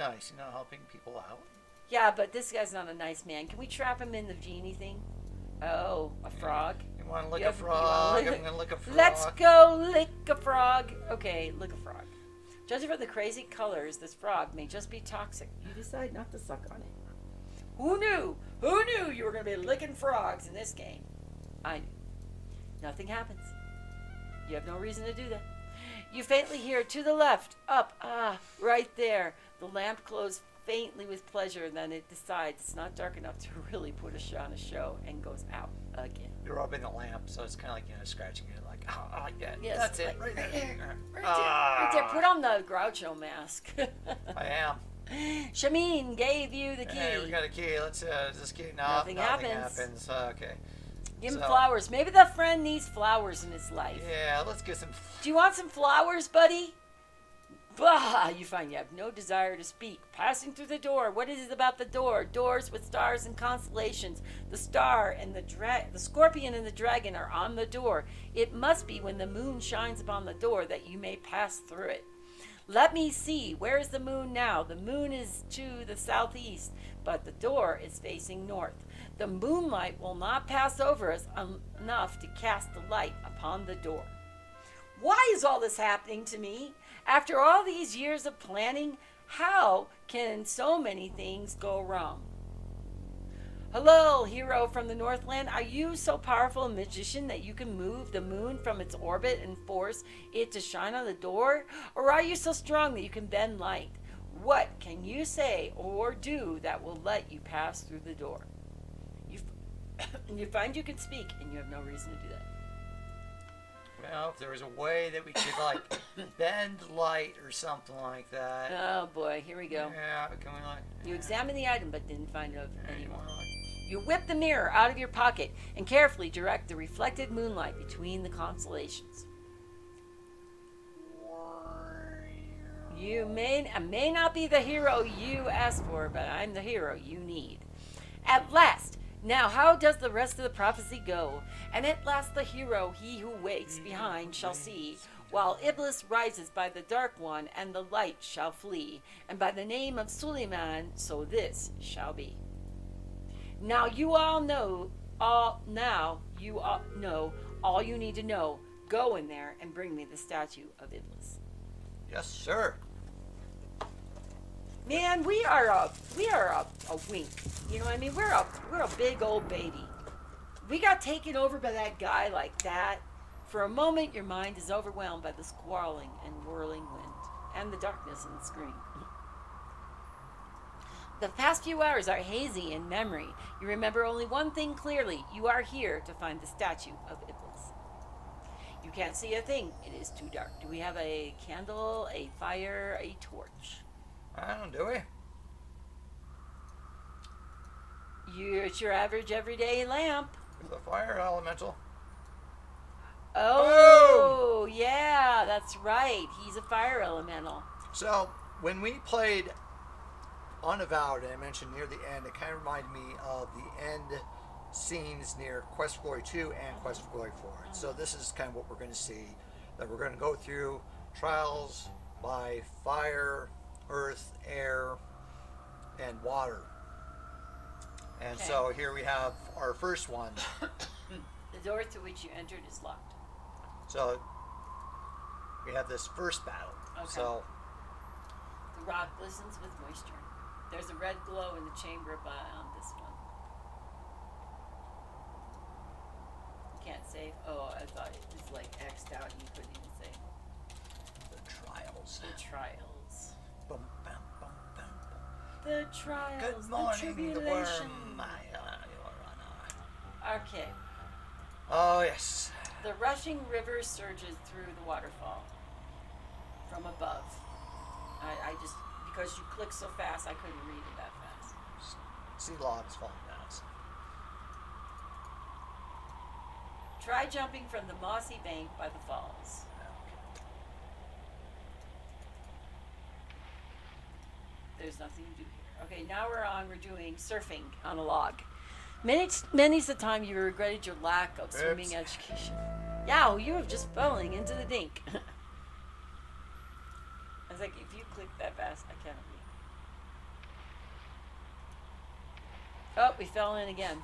nice, helping people out. Yeah, but this guy's not a nice man. Can we trap him in the genie thing? Oh, a frog. You want to lick a frog? I'm gonna lick a frog. Let's go lick a frog. Okay, lick a frog. Judging from the crazy colors, this frog may just be toxic. You decide not to suck on it. Who knew? Who knew you were going to be licking frogs in this game? I knew. Nothing happens. You have no reason to do that. You faintly hear to the left, up, right there. The lamp glows faintly with pleasure, and then it decides it's not dark enough to really put on a show and goes out again. You're rubbing the lamp, so it's kind of like, scratching it, like, yeah, yes, that's it, right there. Right there. Put on the Groucho mask. I am. Shameen gave you the key. Hey, we got a key. Let's this key. No, nothing happens. Okay. Give him flowers. Maybe the friend needs flowers in his life. Yeah, let's get some. Do you want some flowers, buddy? Bah! You find you have no desire to speak. Passing through the door. What is it about the door? Doors with stars and constellations. The star and the scorpion and the dragon are on the door. It must be when the moon shines upon the door that you may pass through it. Let me see. Where is the moon now? The moon is to the southeast, but the door is facing north. The moonlight will not pass over us enough to cast the light upon the door. Why is all this happening to me? After all these years of planning, how can so many things go wrong? Hello, hero from the Northland. Are you so powerful a magician that you can move the moon from its orbit and force it to shine on the door? Or are you so strong that you can bend light? What can you say or do that will let you pass through the door? You find you can speak, and you have no reason to do that. Well, if there was a way that we could, bend light or something like that. Oh, boy. Here we go. Yeah, can we, You examined the item, but didn't find out anyone. You whip the mirror out of your pocket and carefully direct the reflected moonlight between the constellations. You may not be the hero you asked for, but I'm the hero you need. At last, now how does the rest of the prophecy go? And at last the hero, he who wakes behind, shall see, while Iblis rises by the dark one, and the light shall flee, and by the name of Suleiman, so this shall be. Now you all know all you need to know. Go in there and bring me the statue of Iblis. Yes, sir. Man, we are a wink. You know what I mean? We're a big old baby. We got taken over by that guy like that. For a moment, your mind is overwhelmed by the squalling and whirling wind and the darkness in the screen. The past few hours are hazy in memory. You remember only one thing clearly. You are here to find the statue of Iblis. You can't see a thing. It is too dark. Do we have a candle, a fire, a torch? I don't, do we? It's your average everyday lamp. There's a fire elemental. Oh, boom! Yeah, that's right. He's a fire elemental. So, when we played Unavowed, and I mentioned near the end, it kind of reminded me of the end scenes near Quest for Glory 2 and Quest for Glory 4. So this is kind of what we're going to see, that we're going to go through trials by fire, earth, air, and water. And okay. So here we have our first one. The door through which you entered is locked. So we have this first battle. Okay. So the rock glistens with moisture. There's a red glow in the chamber on this one. You can't save. Oh, I thought it was like X'd out and you couldn't even save. The trials. The trials. Bum, bum, bum, bum, bum. The trials. Good morning, the tribulation. the worm. Okay. Oh, yes. The rushing river surges through the waterfall from above. I just, because you click so fast, I couldn't read it that fast. See logs falling down. Try jumping from the mossy bank by the falls. There's nothing to do here. Okay, now we're doing surfing on a log. Many's the time you regretted your lack of swimming education. Yeah, you have just falling into the dink. I was like, if you click that fast, I can't read. Oh, we fell in again.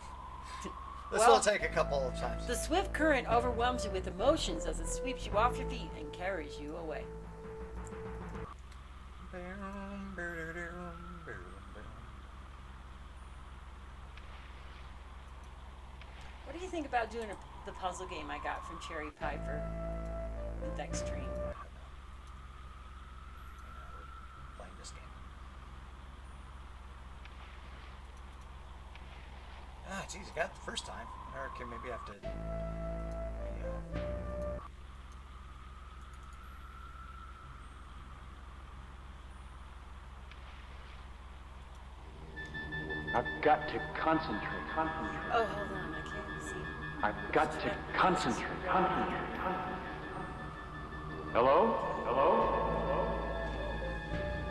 This Well, will take a couple of times. the swift current overwhelms you with emotions as it sweeps you off your feet and carries you away. What do you think about doing the puzzle game I got from Cherry Pie for the next stream? Playing this game. Ah, geez, I got it the first time. Okay, maybe I have to. Yeah. I've got to concentrate. Concentrate. Oh, hold on, I can't see. I've got to concentrate. Concentrate. Hello? Hello? Hello?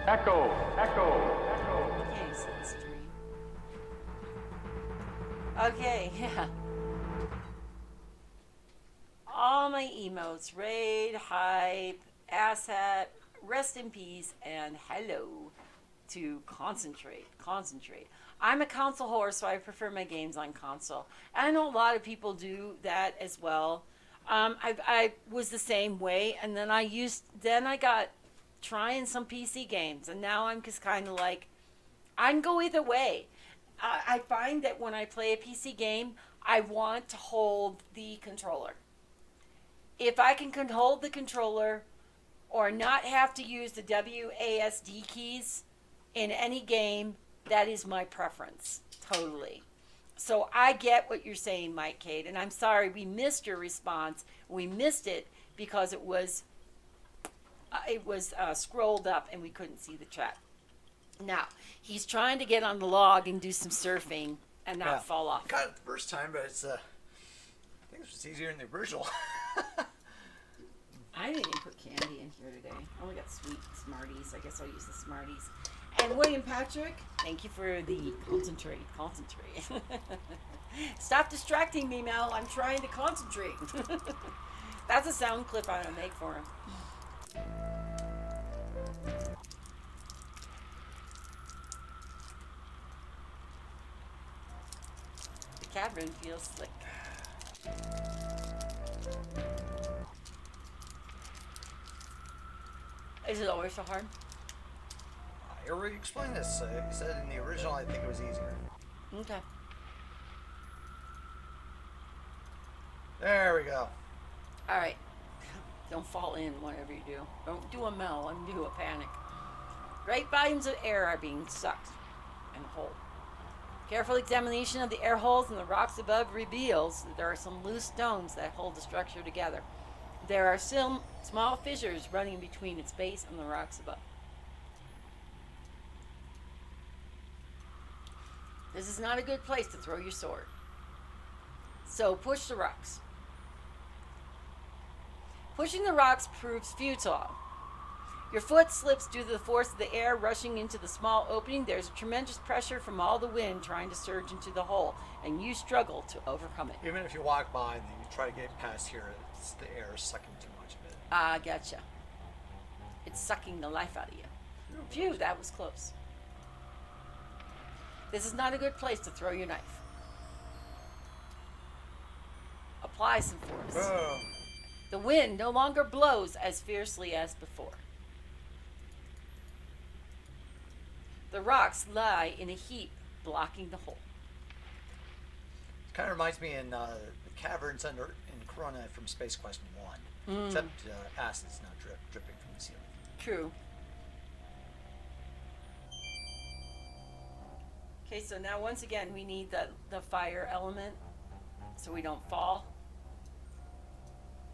Echo. Echo. Echo. I can't see the stream. Okay, yeah. All my emotes, raid, hype, asshat, rest in peace, and hello to concentrate. Concentrate. I'm a console whore, so I prefer my games on console. I know a lot of people do that as well. I was the same way, and then I got trying some PC games, and now I'm just kind of like, I can go either way. I find that when I play a PC game, I want to hold the controller. If I can hold the controller or not have to use the WASD keys in any game, that is my preference, totally. So I get what you're saying, Mike Cade, and I'm sorry we missed your response. We missed it because it was scrolled up and we couldn't see the chat. Now, he's trying to get on the log and do some surfing and not fall off. Got it the first time, but it's I think it was easier in the original. I didn't even put candy in here today. I only got sweet Smarties. I guess I'll use the Smarties. And William Patrick, thank you for the concentrate. Stop distracting me, Mel. I'm trying to concentrate. That's a sound clip I'm going to make for him. The cavern feels slick. Is it always so hard? I already explained this. You said in the original, I think it was easier. Okay. There we go. All right. Don't fall in, whatever you do. Don't do a Mel and do a panic. Great volumes of air are being sucked and hold. Careful examination of the air holes in the rocks above reveals that there are some loose stones that hold the structure together. There are some small fissures running between its base and the rocks above. This is not a good place to throw your sword. So push the rocks. Pushing the rocks proves futile. Your foot slips due to the force of the air rushing into the small opening. There's tremendous pressure from all the wind trying to surge into the hole, and you struggle to overcome it. Even if you walk by and you try to get past here, it's the air is sucking too much of it. Ah, gotcha. It's sucking the life out of you. Phew, that was close. This is not a good place to throw your knife. Apply some force. Oh. The wind no longer blows as fiercely as before. The rocks lie in a heap, blocking the hole. It kind of reminds me in the caverns in Corona from Space Quest 1. Except acid's not dripping from the ceiling. True. Okay, so now once again we need the fire element so we don't fall.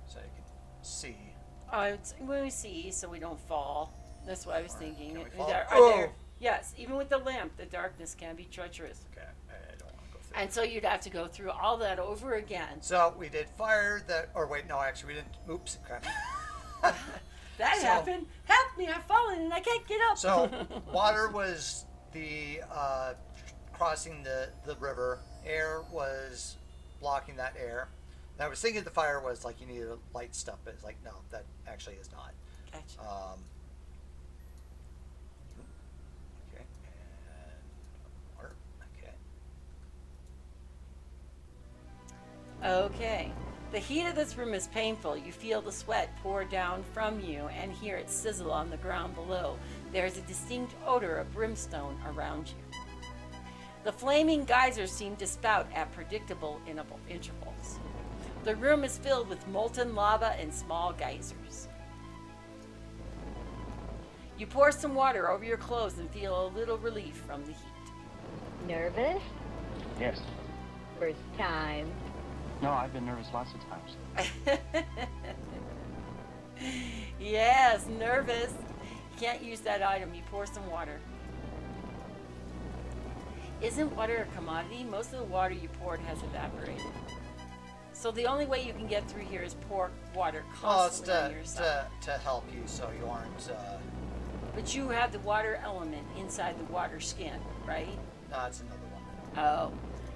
So you can see. When we see, so we don't fall. That's what I was thinking. Can we fall? Yes, even with the lamp, the darkness can be treacherous. Okay, I don't want to go through. And so you'd have to go through all that over again. So we did fire that, or wait, no, actually we didn't. Oops, crap. That happened. Help me! I've fallen and I can't get up. So water was the crossing the river. Air was blocking that air. And I was thinking the fire was like you needed to light stuff, but it's like no, that actually is not. Gotcha. Okay, and water. Okay. Okay. The heat of this room is painful. You feel the sweat pour down from you and hear it sizzle on the ground below. There is a distinct odor of brimstone around you. The flaming geysers seem to spout at predictable intervals. The room is filled with molten lava and small geysers. You pour some water over your clothes and feel a little relief from the heat. Nervous? Yes. First time? No, I've been nervous lots of times. Yes, nervous. You can't use that item. You pour some water. Isn't water a commodity? Most of the water you poured has evaporated. So the only way you can get through here is pour water Well, it's constantly on yourself. to help you so you aren't. But you have the water element inside the water skin, right? No, that's another one. Oh.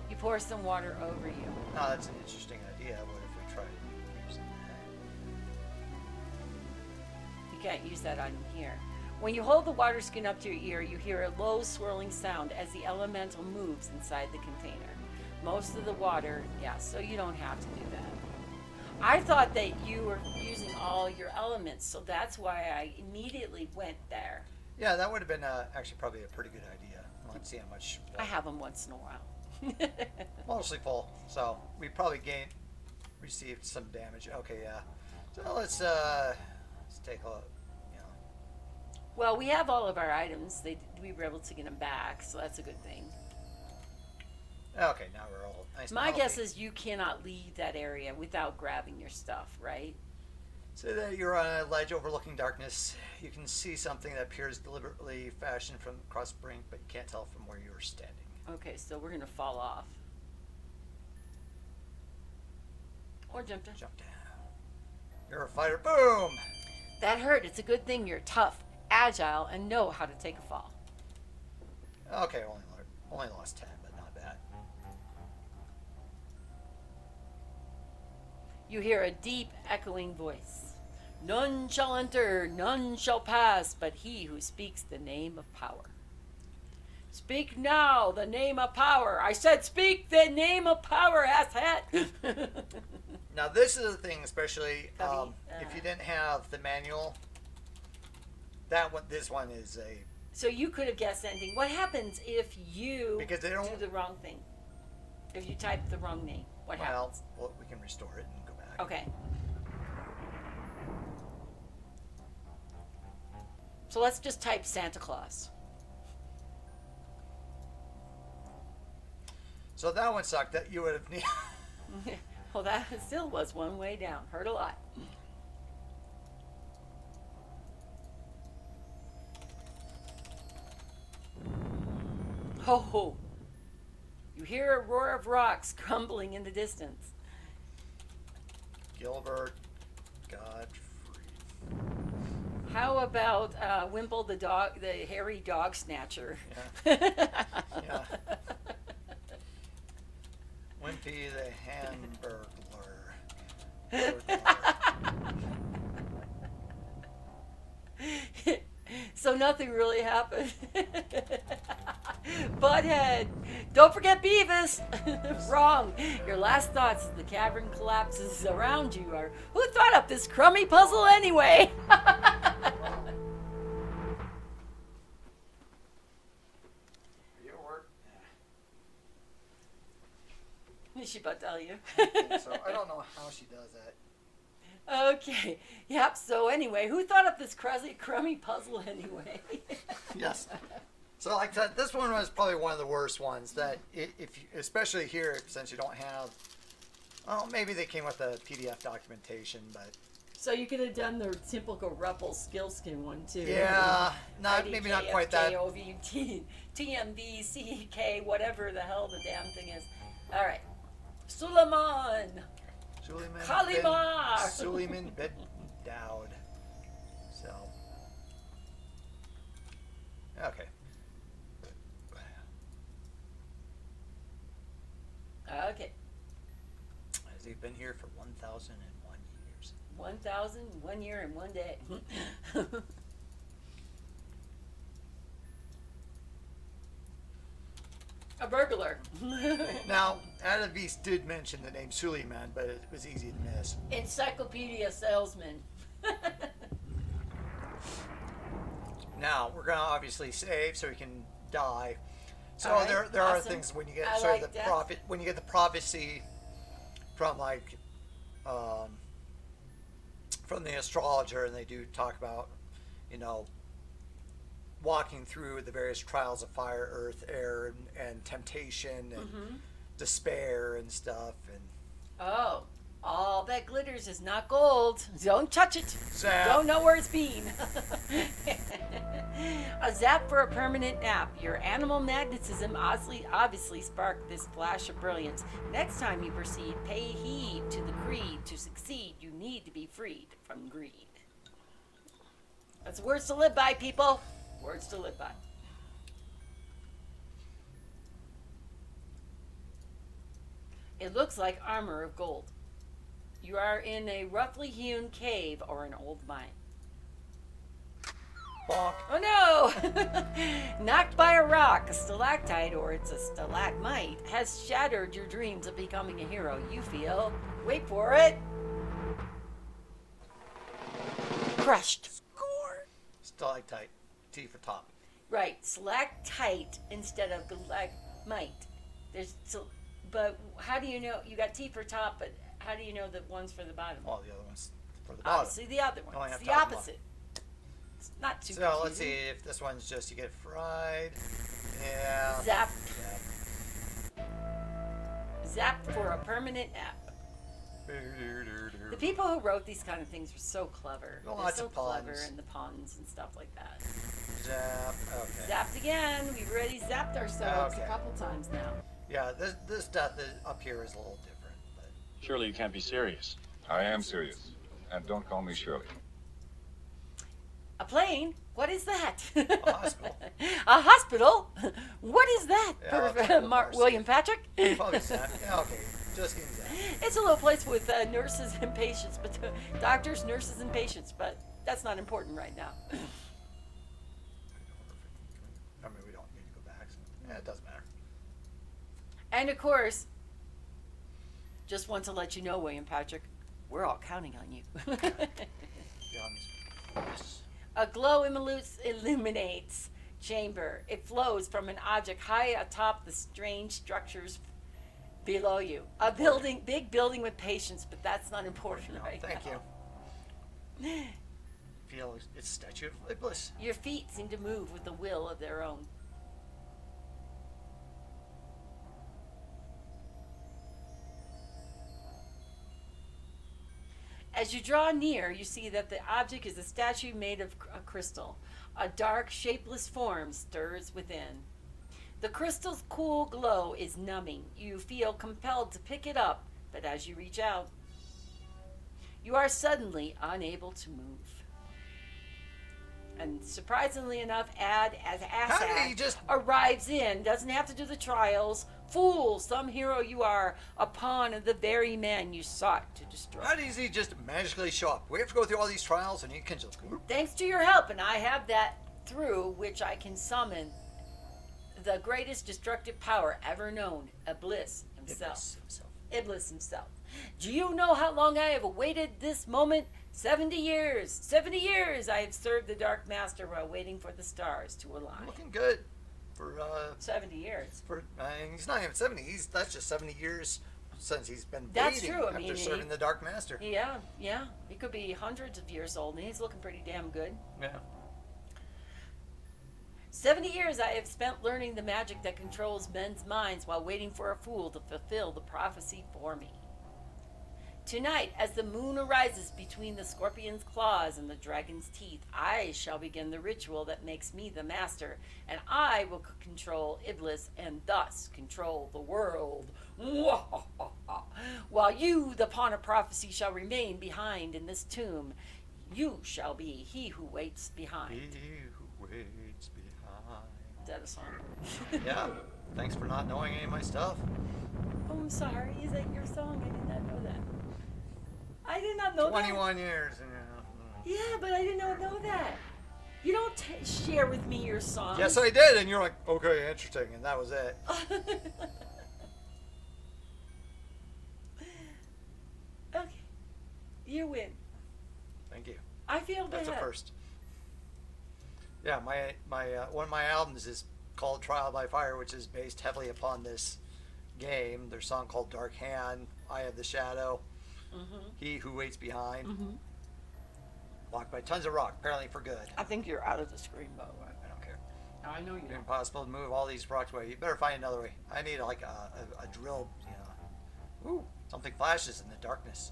You pour some water over you. No, that's an interesting idea. What if we tried using that? You can't use that item here. When you hold the water skin up to your ear, you hear a low swirling sound as the elemental moves inside the container. Most of the water, yeah, so you don't have to do that. I thought that you were using all your elements, so that's why I immediately went there. Yeah, that would have been actually probably a pretty good idea. Let's see how much. I have them once in a while. Mostly full, so we probably received some damage. Okay, yeah. So let's take a look. You know. Well, we have all of our items. We were able to get them back, so that's a good thing. Okay, now we're all nice. My and guess healthy. is you cannot leave that area without grabbing your stuff, right? Say that you're on a ledge overlooking darkness. You can see something that appears deliberately fashioned from across the brink, but you can't tell from where you're standing. Okay, so we're gonna fall off. Or jump down. Jump down. You're a fighter. Boom! That hurt. It's a good thing you're tough, agile, and know how to take a fall. Okay, only lost 10, but not bad. You hear a deep, echoing voice. None shall enter, none shall pass, but he who speaks the name of power. Speak now the name of power. I said speak the name of power, asshat. Now this is the thing, especially Cubby, if you didn't have the manual. This one is a So you could have guessed anything. What happens if you because they don't. do the wrong thing? If you type the wrong name, what happens? Well, we can restore it and go back. Okay. So let's just type Santa Claus. So that one sucked. That you would have. Well, that still was one way down. Hurt a lot. Ho ho. You hear a roar of rocks crumbling in the distance. Gilbert Godfrey. How about Wimple the dog, the hairy dog snatcher? Yeah. Wimpy the Hamburglar. So nothing really happened. Butthead. Don't forget Beavis. Wrong. Your last thoughts as the cavern collapses around you are, who thought up this crummy puzzle anyway? Your work? She about to tell you. So I don't know how she does that. Okay. Yep. So anyway, who thought up this crummy puzzle anyway? Yes. So like that, this one was probably one of the worst ones. That if you, especially here, since you don't have, oh, maybe they came with a PDF documentation, but So you could have done the typical Ruffle Skillskin one too. yeah, maybe not quite that. IDKFKOVT, TMV, CK, whatever the hell the damn thing is. All right. Suleiman. Kalimar. Suleiman bin Daud. So, okay. Okay. Has he been here for 1,001 years? 1,000, 1 year, and 1 day. A burglar. Now, Adavis did mention the name Suleiman, but it was easy to miss. Encyclopedia salesman. Now we're gonna obviously save so we can die. So All right, there are awesome. things when you get I sort like of the that. prophet when you get the prophecy from like from the astrologer, and they do talk about, you know, walking through the various trials of fire, earth, air, and temptation and despair and stuff. And Oh, all that glitters is not gold. Don't touch it. Zap. Don't know where it's been. A zap for a permanent nap. Your animal magnetism obviously sparked this flash of brilliance. Next time you proceed, pay heed to the creed. To succeed, you need to be freed from greed. That's words to live by, people. Words to live by. It looks like armor of gold. You are in a roughly hewn cave or an old mine. bonk. Oh no! Knocked by a rock, a stalactite, or it's a stalagmite, has shattered your dreams of becoming a hero. You feel, wait for it, crushed. Score. Stalactite. T for top. Right, stalactite instead of stalagmite. But how do you know? You got T for top, but how do you know the one's for the bottom? All the other ones for the bottom. Obviously, the other one. Only It's have the top and opposite. It's not too So confusing. let's see if this one's just you get fried. Yeah. Zap. Zap. Zap for a permanent nap. The people who wrote these kind of things were so clever. They're Lots so of puns. clever in the puns and stuff like that. Zap. Okay. Zapped again. We've already zapped ourselves Okay. a couple times now. Yeah, this death up here is a little different, but Surely you can't be serious. I am serious. And don't call me Shirley. A plane? What is that? A hospital. A hospital? What is that? Yeah, I'll take the nurse. William Patrick? Probably Zap. Yeah, okay. Just getting Zap. It's a little place with nurses and patients, but doctors, nurses, and patients. But that's not important right now. I mean, we don't need to go back. So, yeah, it doesn't matter. And of course, just want to let you know, William Patrick, we're all counting on you. Yes. A glow illuminates chamber. It flows from an object high atop the strange structures below you. A building, big building with patience, but that's not important No, right thank now. you. Feel it's Statue of Iblis. Your feet seem to move with the will of their own. As you draw near, you see that the object is a statue made of crystal. A dark, shapeless form stirs within. The crystal's cool glow is numbing. You feel compelled to pick it up, but as you reach out, you are suddenly unable to move. And surprisingly enough, How did he Assad just- arrives in, doesn't have to do the trials. Fool, some hero you are, a pawn of the very man you sought to destroy. How does he just magically show up? We have to go through all these trials, and he can just. Thanks to your help, and I have that through which I can summon the greatest destructive power ever known, Iblis himself. Iblis himself. Do you know how long I have awaited this moment? 70 years. 70 years I have served the Dark Master while waiting for the stars to align. Looking good for 70 years. he's not even 70. That's just 70 years since he's been That's waiting true. I after mean, serving the Dark Master. Yeah. He could be hundreds of years old, and he's looking pretty damn good. Yeah. 70 years I have spent learning the magic that controls men's minds while waiting for a fool to fulfill the prophecy for me. Tonight, as the moon arises between the scorpion's claws and the dragon's teeth, I shall begin the ritual that makes me the master, and I will control Iblis and thus control the world. While you, the pawn of prophecy, shall remain behind in this tomb, you shall be he who waits behind. He who waits behind. Is that a song? Yeah. Thanks for not knowing any of my stuff. Oh, I'm sorry. Is that your song? I did not know that. I did not know 21 years. And, that. Yeah, but I did not know that. You don't share with me your songs. yes, I did. And you're like, okay, interesting. And that was it. You win. Thank you. I feel bad. That's a first. Yeah, my one of my albums is called Trial by Fire, which is based heavily upon this game. Their song called Dark Hand, Eye of the Shadow, He Who Waits Behind, blocked by tons of rock, apparently for good. I think you're out of the screen, Bo. I don't care. I know you It's don't. impossible to move all these rocks away. You better find another way. I need like a drill, Ooh, something flashes in the darkness.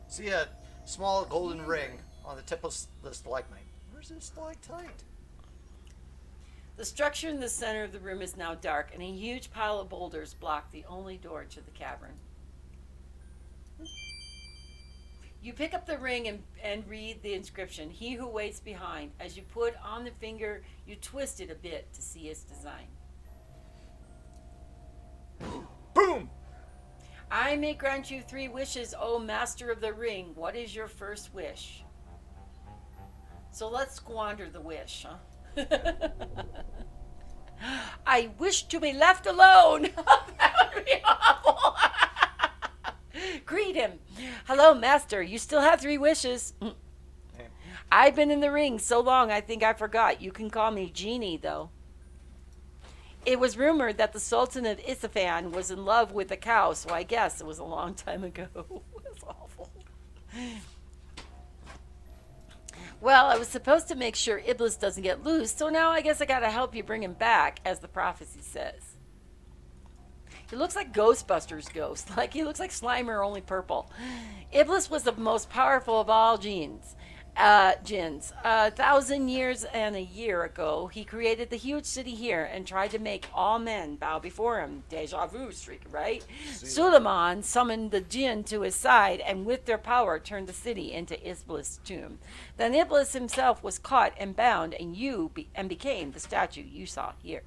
See a small golden ring on the tip of the stalagmite. Where's this stalactite? The structure in the center of the room is now dark, and a huge pile of boulders block the only door to the cavern. You pick up the ring and read the inscription, He Who Waits Behind. As you put on the finger, you twist it a bit to see its design. Boom! I may grant you 3 wishes, O Master of the Ring. What is your first wish? So let's squander the wish, huh? I wish to be left alone. That would be awful. Greet him. Hello, Master. You still have 3 wishes. I've been in the ring so long I think I forgot. You can call me Genie, though. It was rumored that the Sultan of Isfahan was in love with a cow, so I guess it was a long time ago. That's awful. Well, I was supposed to make sure Iblis doesn't get loose, so now I guess I gotta help you bring him back, as the prophecy says. He looks like Ghostbusters ghost. Like he looks like Slimer, only purple. Iblis was the most powerful of all jinns. 1,000 years and a year ago, he created the huge city here and tried to make all men bow before him. Deja vu streak, right? Suleiman summoned the jinn to his side and with their power turned the city into Iblis' tomb. Then Iblis himself was caught and bound and became the statue you saw here.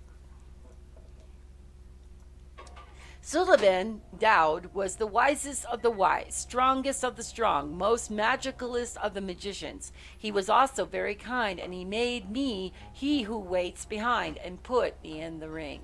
Suleiman Daud was the wisest of the wise, strongest of the strong, most magicalist of the magicians. He was also very kind, and he made me he who waits behind and put me in the ring.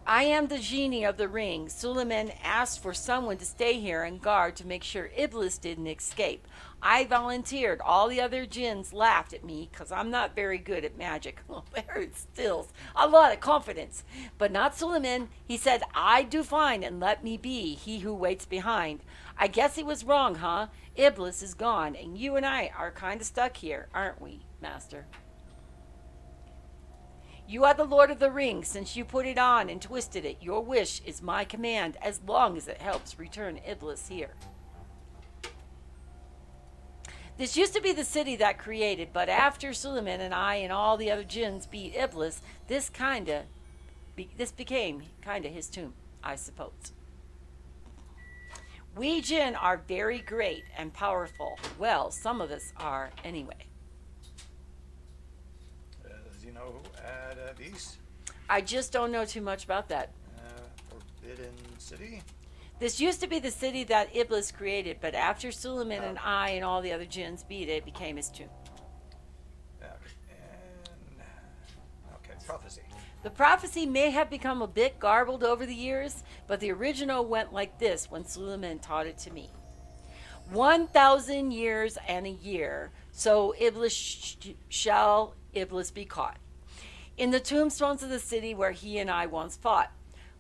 I am the genie of the ring. Suleiman asked for someone to stay here and guard to make sure Iblis didn't escape. I volunteered. All the other jinns laughed at me because I'm not very good at magic. Oh, there it stills. A lot of confidence. But not Suleiman. He said, I do fine and let me be he who waits behind. I guess he was wrong, huh? Iblis is gone and you and I are kind of stuck here, aren't we, Master? You are the Lord of the Ring. Since you put it on and twisted it, your wish is my command as long as it helps return Iblis here. This used to be the city that created, but after Suleiman and I and all the other jinns beat Iblis, this became kinda his tomb, I suppose. We jinn are very great and powerful. Well, some of us are anyway. Does you know who had these? I just don't know too much about that. Forbidden City? This used to be the city that Iblis created, but after Suleiman and I and all the other jinns beat it, it became his tomb. Okay, prophecy. The prophecy may have become a bit garbled over the years, but the original went like this when Suleiman taught it to me. 1,000 years and a year, so shall Iblis be caught. In the tombstones of the city where he and I once fought.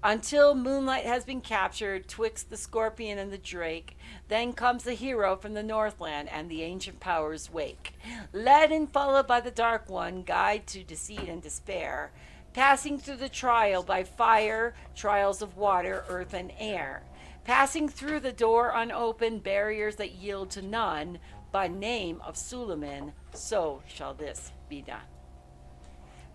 Until moonlight has been captured twixt the scorpion and the drake, then comes the hero from the Northland and the ancient powers wake. Led and followed by the Dark One, guide to deceit and despair, passing through the trial by fire, trials of water, earth, and air. Passing through the door unopened, barriers that yield to none, by name of Suleiman, so shall this be done.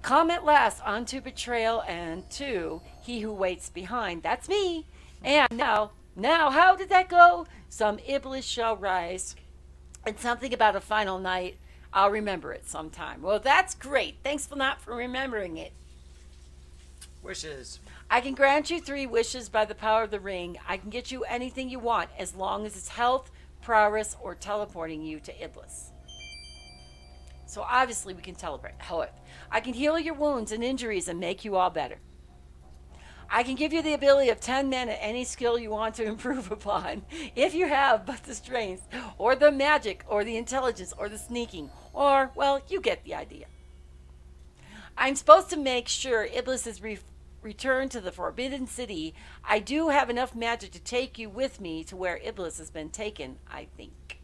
Come at last unto betrayal and to he who waits behind. That's me. And now, how did that go? Some Iblis shall rise. And something about a final night. I'll remember it sometime. Well, that's great. Thanks for remembering it. Wishes. I can grant you 3 wishes by the power of the ring. I can get you anything you want as long as it's health, prowess, or teleporting you to Iblis. So obviously we can teleport. However, I can heal your wounds and injuries and make you all better. I can give you the ability of 10 men at any skill you want to improve upon. If you have but the strength, or the magic, or the intelligence, or the sneaking, or, well, you get the idea. I'm supposed to make sure Iblis is returned to the Forbidden City. I do have enough magic to take you with me to where Iblis has been taken, I think.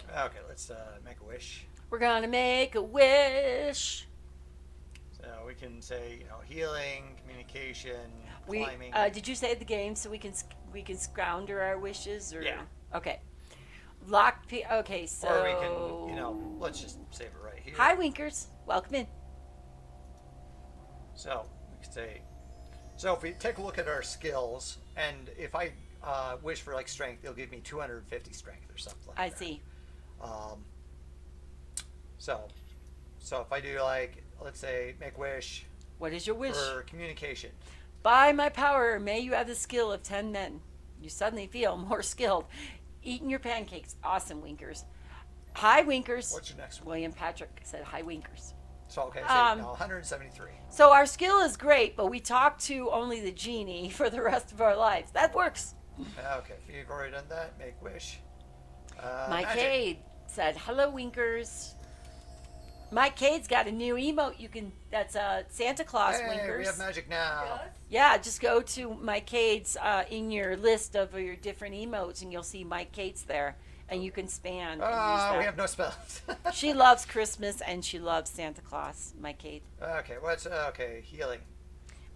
Okay, let's make a wish. We're gonna make a wish. So we can say, healing, communication, We climbing. did you say the game so we can scrounger our wishes, or Yeah. Okay. Okay, so or we can, let's just save it right here. Hi, Winkers. Welcome in. So we can say, so if we take a look at our skills, and if I wish for like strength, it'll give me 250 strength or something like I that. see. So if I do like, let's say, make wish What is your wish? for communication. By my power, may you have the skill of 10 men. You suddenly feel more skilled. Eating your pancakes. Awesome, Winkers. Hi, Winkers. What's your next one? William Patrick said, hi, Winkers. So okay, so 173. So our skill is great, but we talk to only the genie for the rest of our lives. That works. Okay, if you've already done that, make wish. Mike magic. Cade said, hello, Winkers. Mike Cade's got a new emote. That's Santa Claus, Hey, Winkers. we have magic now. Yeah, just go to Mike Cade's in your list of your different emotes, and you'll see Mike Cade's there, and you can span. And use that. We have no spells. She loves Christmas and she loves Santa Claus, Mike Cade. Okay, healing.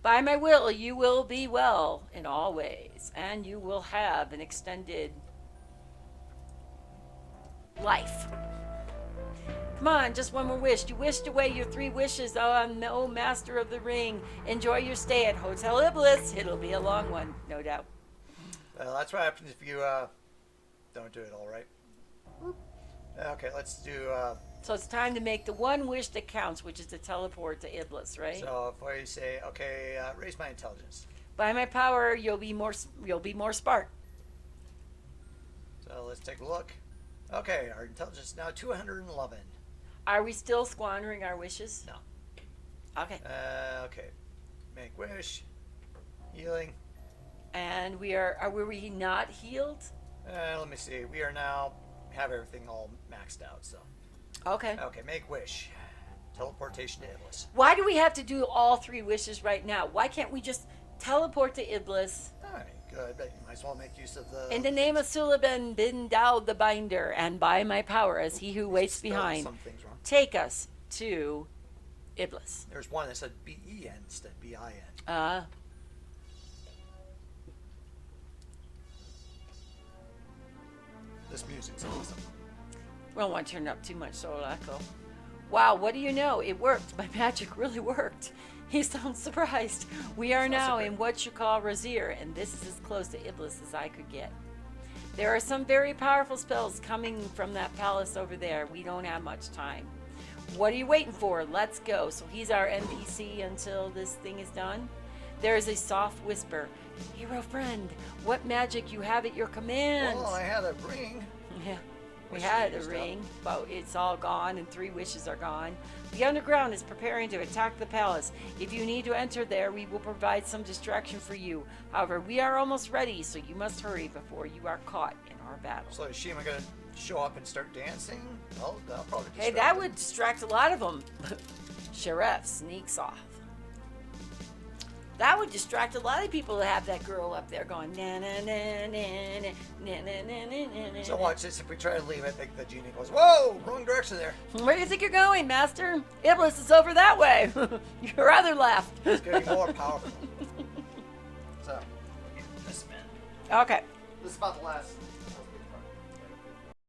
By my will, you will be well in all ways, and you will have an extended life. Come on, just one more wish. You wished away your 3 wishes. Oh, Master of the Ring. Enjoy your stay at Hotel Iblis. It'll be a long one, no doubt. Well, that's what happens if you don't do it all right. Okay, let's do. So it's time to make the one wish that counts, which is to teleport to Iblis, right? So if I say, okay, raise my intelligence. By my power, you'll be more smart. So let's take a look. Okay, our intelligence is now 211. Are we still squandering our wishes? No. Okay. Okay, make wish, healing. And were we not healed? Let me see. We are now have everything all maxed out. So Okay. okay, make wish, teleportation to Iblis. Why do we have to do all 3 wishes right now? Why can't we just teleport to Iblis All right, good. But you might as well make use of the. in the name of Suliban bin Daud the Binder, and by my power as he who waits Spelled behind, some things wrong. take us to Iblis. There's one that said B-E-N instead of B-I-N. This music's awesome. We don't want to turn it up too much, so it'll echo. Wow, what do you know? It worked. My magic really worked. He sounds surprised. We are now in what you call Razir, and this is as close to Iblis as I could get. There are some very powerful spells coming from that palace over there. We don't have much time. What are you waiting for? Let's go. So he's our NPC until this thing is done. There is a soft whisper. Hero friend, what magic you have at your command? Well, I had a ring. Yeah, we Which had we a used ring, but it's all gone and 3 wishes are gone. The underground is preparing to attack the palace. If you need to enter there, we will provide some distraction for you. However, we are almost ready, so you must hurry before you are caught in our battle. So is Shima gonna show up and start dancing? Well, that'll probably Hey, distract that him. would distract a lot of them. Sheriff sneaks off. That would distract a lot of people to have that girl up there going na na na na na na na na na na. So watch this. If we try to leave it, the genie goes, "Whoa, wrong direction there." Where do you think you're going, Master? Iblis is over that way. Your other left. It's gonna be more powerful. So, this man. Okay. This is about the last